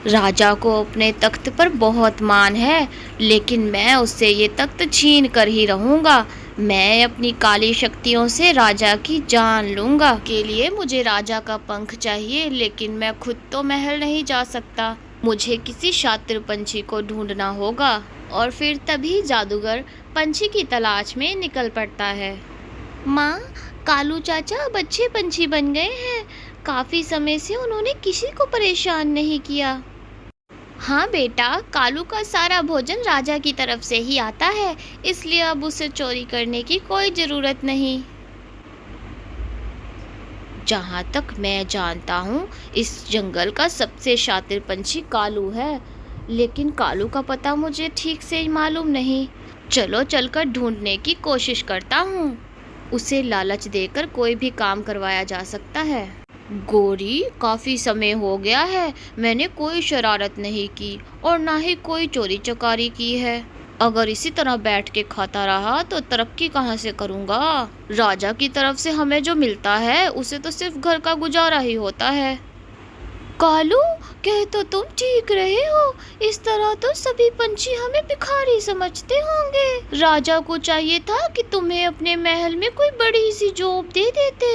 राजा को अपने तख्त पर बहुत मान है, लेकिन मैं उससे ये तख्त छीन कर ही रहूंगा। मैं अपनी काली शक्तियों से राजा की जान लूंगा। के लिए मुझे राजा का पंख चाहिए, लेकिन मैं खुद तो महल नहीं जा सकता। मुझे किसी शातिर पंछी को ढूंढना होगा। और फिर तभी जादूगर पंछी की तलाश में निकल पड़ता है। माँ, कालू चाचा अब अच्छे पंछी बन गए हैं। काफी समय से उन्होंने किसी को परेशान नहीं किया। हाँ बेटा, कालू का सारा भोजन राजा की तरफ से ही आता है, इसलिए अब उसे चोरी करने की कोई जरूरत नहीं। जहाँ तक मैं जानता हूँ, इस जंगल का सबसे शातिर पंछी कालू है, लेकिन कालू का पता मुझे ठीक से मालूम नहीं। चलो चलकर ढूंढने की कोशिश करता हूँ। उसे लालच देकर कोई भी काम करवाया जा सकता है। गोरी, काफी समय हो गया है, मैंने कोई शरारत नहीं की और ना ही कोई चोरी चकारी की है। अगर इसी तरह बैठ के खाता रहा तो तरक्की कहाँ से करूँगा। राजा की तरफ से हमें जो मिलता है उसे तो सिर्फ घर का गुजारा ही होता है। कालू, कह तो तुम ठीक रहे हो। इस तरह तो सभी पंछी हमें भिखारी समझते होंगे। राजा को चाहिए था कि तुम्हें अपने महल में कोई बड़ी सी जॉब दे देते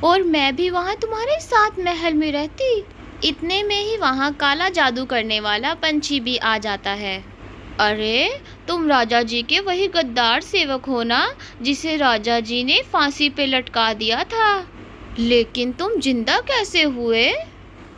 और मैं भी वहाँ तुम्हारे साथ महल में रहती। इतने में ही वहाँ काला जादू करने वाला पंछी भी आ जाता है। अरे, तुम राजा जी के वही गद्दार सेवक हो ना, जिसे राजा जी ने फांसी पे लटका दिया था। लेकिन तुम जिंदा कैसे हुए?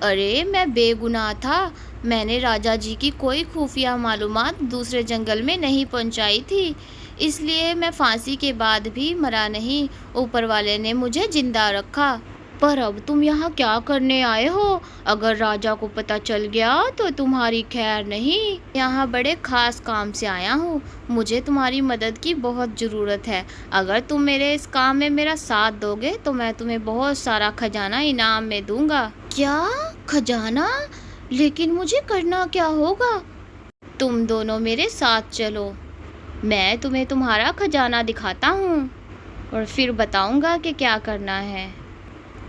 अरे, मैं बेगुनाह था। मैंने राजा जी की कोई खुफिया मालूमात दूसरे जंगल में नहीं पहुंचाई थी, इसलिए मैं फांसी के बाद भी मरा नहीं। ऊपर वाले ने मुझे जिंदा रखा। पर अब तुम यहाँ क्या करने आए हो? अगर राजा को पता चल गया तो तुम्हारी खैर नहीं। यहाँ बड़े खास काम से आया हूँ। मुझे तुम्हारी मदद की बहुत ज़रूरत है। अगर तुम मेरे इस काम में मेरा साथ दोगे तो मैं तुम्हें बहुत सारा खजाना इनाम में दूंगा। क्या खजाना? लेकिन मुझे करना क्या होगा? तुम दोनों मेरे साथ चलो, मैं तुम्हें तुम्हारा खजाना दिखाता हूँ और फिर बताऊंगा कि क्या करना है।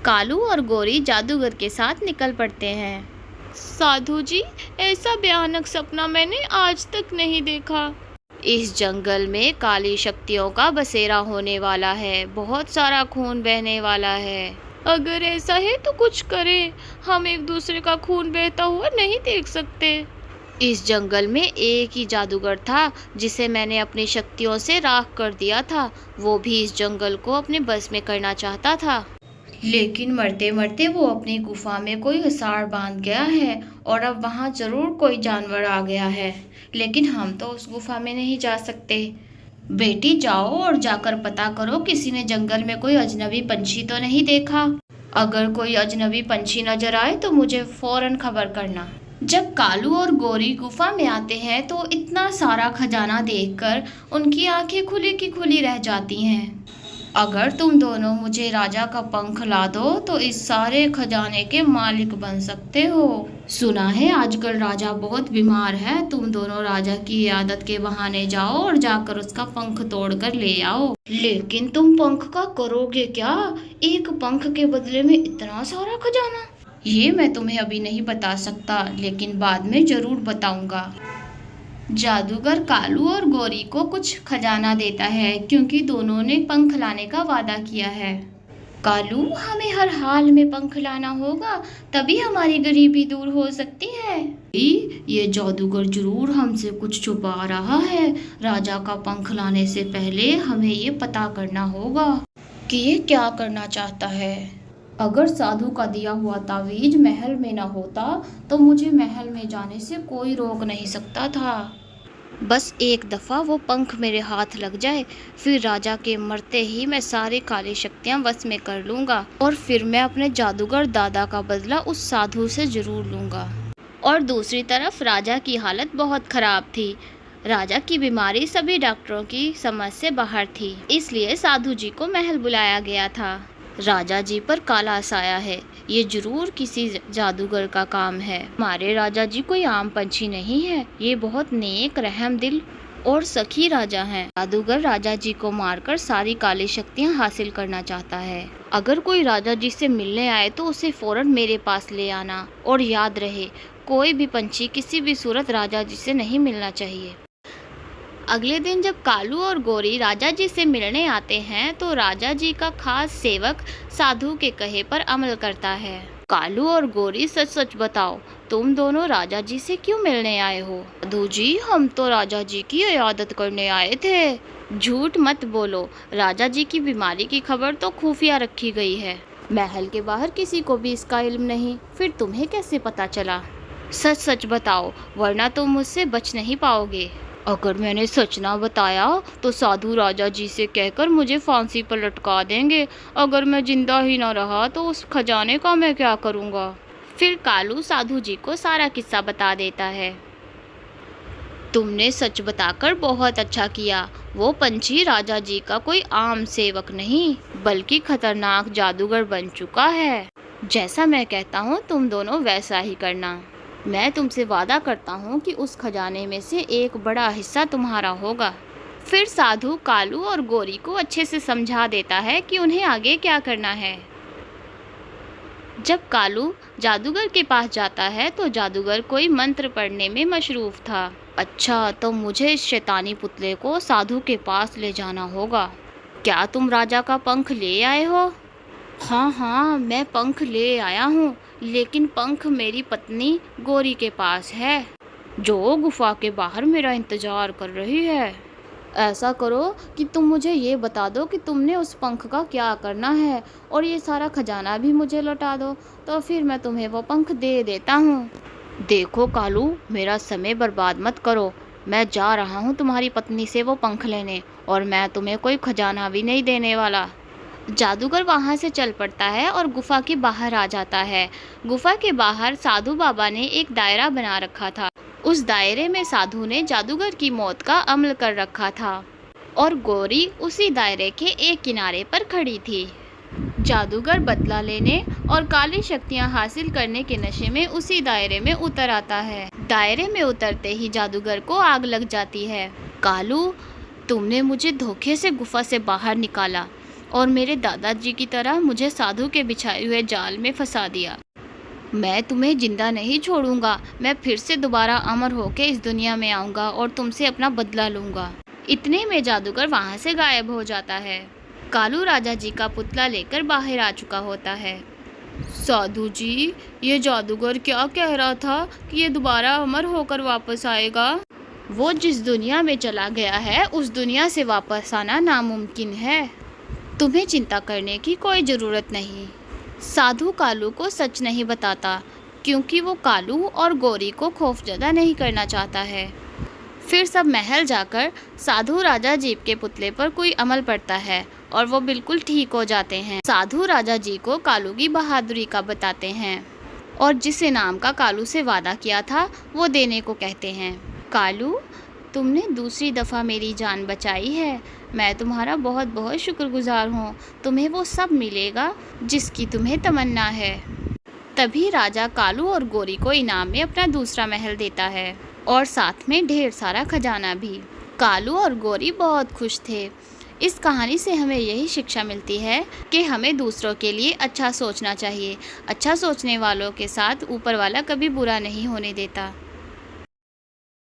कालू और गोरी जादूगर के साथ निकल पड़ते हैं। साधु जी, ऐसा भयानक सपना मैंने आज तक नहीं देखा। इस जंगल में काली शक्तियों का बसेरा होने वाला है, बहुत सारा खून बहने वाला है। अगर ऐसा है तो कुछ करें, हम एक दूसरे का खून बहता हुआ नहीं देख सकते। इस जंगल में एक ही जादूगर था जिसे मैंने अपनी शक्तियों से राख कर दिया था। वो भी इस जंगल को अपने बस में करना चाहता था, लेकिन मरते मरते वो अपनी गुफा में कोई हिसार बांध गया है और अब वहाँ जरूर कोई जानवर आ गया है, लेकिन हम तो उस गुफा में नहीं जा सकते। बेटी, जाओ और जाकर पता करो किसी ने जंगल में कोई अजनबी पंछी तो नहीं देखा। अगर कोई अजनबी पंछी नजर आए तो मुझे फौरन खबर करना। जब कालू और गोरी गुफा में आते हैं तो इतना सारा खजाना देखकर उनकी आंखें खुली की खुली रह जाती हैं। अगर तुम दोनों मुझे राजा का पंख ला दो तो इस सारे खजाने के मालिक बन सकते हो। सुना है आजकल राजा बहुत बीमार है। तुम दोनों राजा की इयादत के बहाने जाओ और जाकर उसका पंख तोड़कर ले आओ। लेकिन तुम पंख का करोगे क्या? एक पंख के बदले में इतना सारा खजाना? ये मैं तुम्हें अभी नहीं बता सकता, लेकिन बाद में जरूर बताऊंगा। जादूगर कालू और गोरी को कुछ खजाना देता है क्योंकि दोनों ने पंख लाने का वादा किया है। कालू, हमें हर हाल में पंख लाना होगा, तभी हमारी गरीबी दूर हो सकती है। ये जादूगर जरूर हमसे कुछ छुपा रहा है। राजा का पंख लाने से पहले हमें ये पता करना होगा कि ये क्या करना चाहता है। अगर साधु का दिया हुआ तावीज महल में न होता तो मुझे महल में जाने से कोई रोक नहीं सकता था। बस एक दफ़ा वो पंख मेरे हाथ लग जाए, फिर राजा के मरते ही मैं सारी काली शक्तियाँ वश में कर लूँगा और फिर मैं अपने जादूगर दादा का बदला उस साधु से ज़रूर लूँगा। और दूसरी तरफ राजा की हालत बहुत ख़राब थी। राजा की बीमारी सभी डॉक्टरों की समझ से बाहर थी, इसलिए साधु जी को महल बुलाया गया था। राजा जी पर काला साया है, ये जरूर किसी जादूगर का काम है। हमारे राजा जी कोई आम पंछी नहीं है, ये बहुत नेक, रहम दिल और सखी राजा हैं। जादूगर राजा जी को मारकर सारी काली शक्तियाँ हासिल करना चाहता है। अगर कोई राजा जी से मिलने आए तो उसे फौरन मेरे पास ले आना, और याद रहे कोई भी पंछी किसी भी सूरत राजा जी से नहीं मिलना चाहिए। अगले दिन जब कालू और गोरी राजा जी से मिलने आते हैं तो राजा जी का खास सेवक साधु के कहे पर अमल करता है। कालू और गोरी, सच सच बताओ, तुम दोनों राजा जी से क्यों मिलने आए हो? साधु जी, हम तो राजा जी की इयादत करने आए थे। झूठ मत बोलो, राजा जी की बीमारी की खबर तो खुफिया रखी गई है। महल के बाहर किसी को भी इसका इल्म नहीं, फिर तुम्हें कैसे पता चला? सच सच बताओ, वरना तुम मुझसे बच नहीं पाओगे। अगर मैंने सच ना बताया तो साधु राजा जी से कहकर मुझे फांसी पर लटका देंगे। अगर मैं जिंदा ही ना रहा तो उस खजाने का मैं क्या करूँगा? फिर कालू साधु जी को सारा किस्सा बता देता है। तुमने सच बताकर बहुत अच्छा किया। वो पंछी राजा जी का कोई आम सेवक नहीं, बल्कि खतरनाक जादूगर बन चुका है। जैसा मैं कहता हूँ तुम दोनों वैसा ही करना। मैं तुमसे वादा करता हूँ कि उस खजाने में से एक बड़ा हिस्सा तुम्हारा होगा। फिर साधु कालू और गोरी को अच्छे से समझा देता है कि उन्हें आगे क्या करना है। जब कालू जादूगर के पास जाता है तो जादूगर कोई मंत्र पढ़ने में मशरूफ था। अच्छा, तो मुझे इस शैतानी पुतले को साधु के पास ले जाना होगा। क्या तुम राजा का पंख ले आए हो? हाँ हाँ, मैं पंख ले आया हूँ, लेकिन पंख मेरी पत्नी गोरी के पास है, जो गुफा के बाहर मेरा इंतजार कर रही है। ऐसा करो कि तुम मुझे ये बता दो कि तुमने उस पंख का क्या करना है, और ये सारा खजाना भी मुझे लौटा दो, तो फिर मैं तुम्हें वो पंख दे देता हूँ। देखो कालू, मेरा समय बर्बाद मत करो। मैं जा रहा हूँ तुम्हारी पत्नी से वो पंख लेने, और मैं तुम्हें कोई खजाना भी नहीं देने वाला। जादूगर वहां से चल पड़ता है और गुफा के बाहर आ जाता है। गुफा के बाहर साधु बाबा ने एक दायरा बना रखा था। उस दायरे में साधु ने जादूगर की मौत का अमल कर रखा था और गोरी उसी दायरे के एक किनारे पर खड़ी थी। जादूगर बदला लेने और काली शक्तियां हासिल करने के नशे में उसी दायरे में उतर आता है। दायरे में उतरते ही जादूगर को आग लग जाती है। कालू, तुमने मुझे धोखे से गुफा से बाहर निकाला और मेरे दादाजी की तरह मुझे साधु के बिछाए हुए जाल में फंसा दिया। मैं तुम्हें जिंदा नहीं छोड़ूंगा। मैं फिर से दोबारा अमर होकर इस दुनिया में आऊँगा और तुमसे अपना बदला लूँगा। इतने में जादूगर वहाँ से गायब हो जाता है। कालू राजा जी का पुतला लेकर बाहर आ चुका होता है। साधु जी, ये जादूगर क्या कह रहा था कि ये दोबारा अमर होकर वापस आएगा? वो जिस दुनिया में चला गया है उस दुनिया से वापस आना नामुमकिन है। तुम्हें चिंता करने की कोई ज़रूरत नहीं। साधु कालू को सच नहीं बताता, क्योंकि वो कालू और गोरी को खौफजदा नहीं करना चाहता है। फिर सब महल जाकर साधु राजा जी के पुतले पर कोई अमल पड़ता है और वो बिल्कुल ठीक हो जाते हैं। साधु राजा जी को कालू की बहादुरी का बताते हैं और जिस इनाम का कालू से वादा किया था वो देने को कहते हैं। कालू, तुमने दूसरी दफ़ा मेरी जान बचाई है। मैं तुम्हारा बहुत बहुत शुक्रगुजार हूँ। तुम्हें वो सब मिलेगा जिसकी तुम्हें तमन्ना है। तभी राजा कालू और गोरी को इनाम में अपना दूसरा महल देता है और साथ में ढेर सारा खजाना भी। कालू और गोरी बहुत खुश थे। इस कहानी से हमें यही शिक्षा मिलती है कि हमें दूसरों के लिए अच्छा सोचना चाहिए। अच्छा सोचने वालों के साथ ऊपर वाला कभी बुरा नहीं होने देता।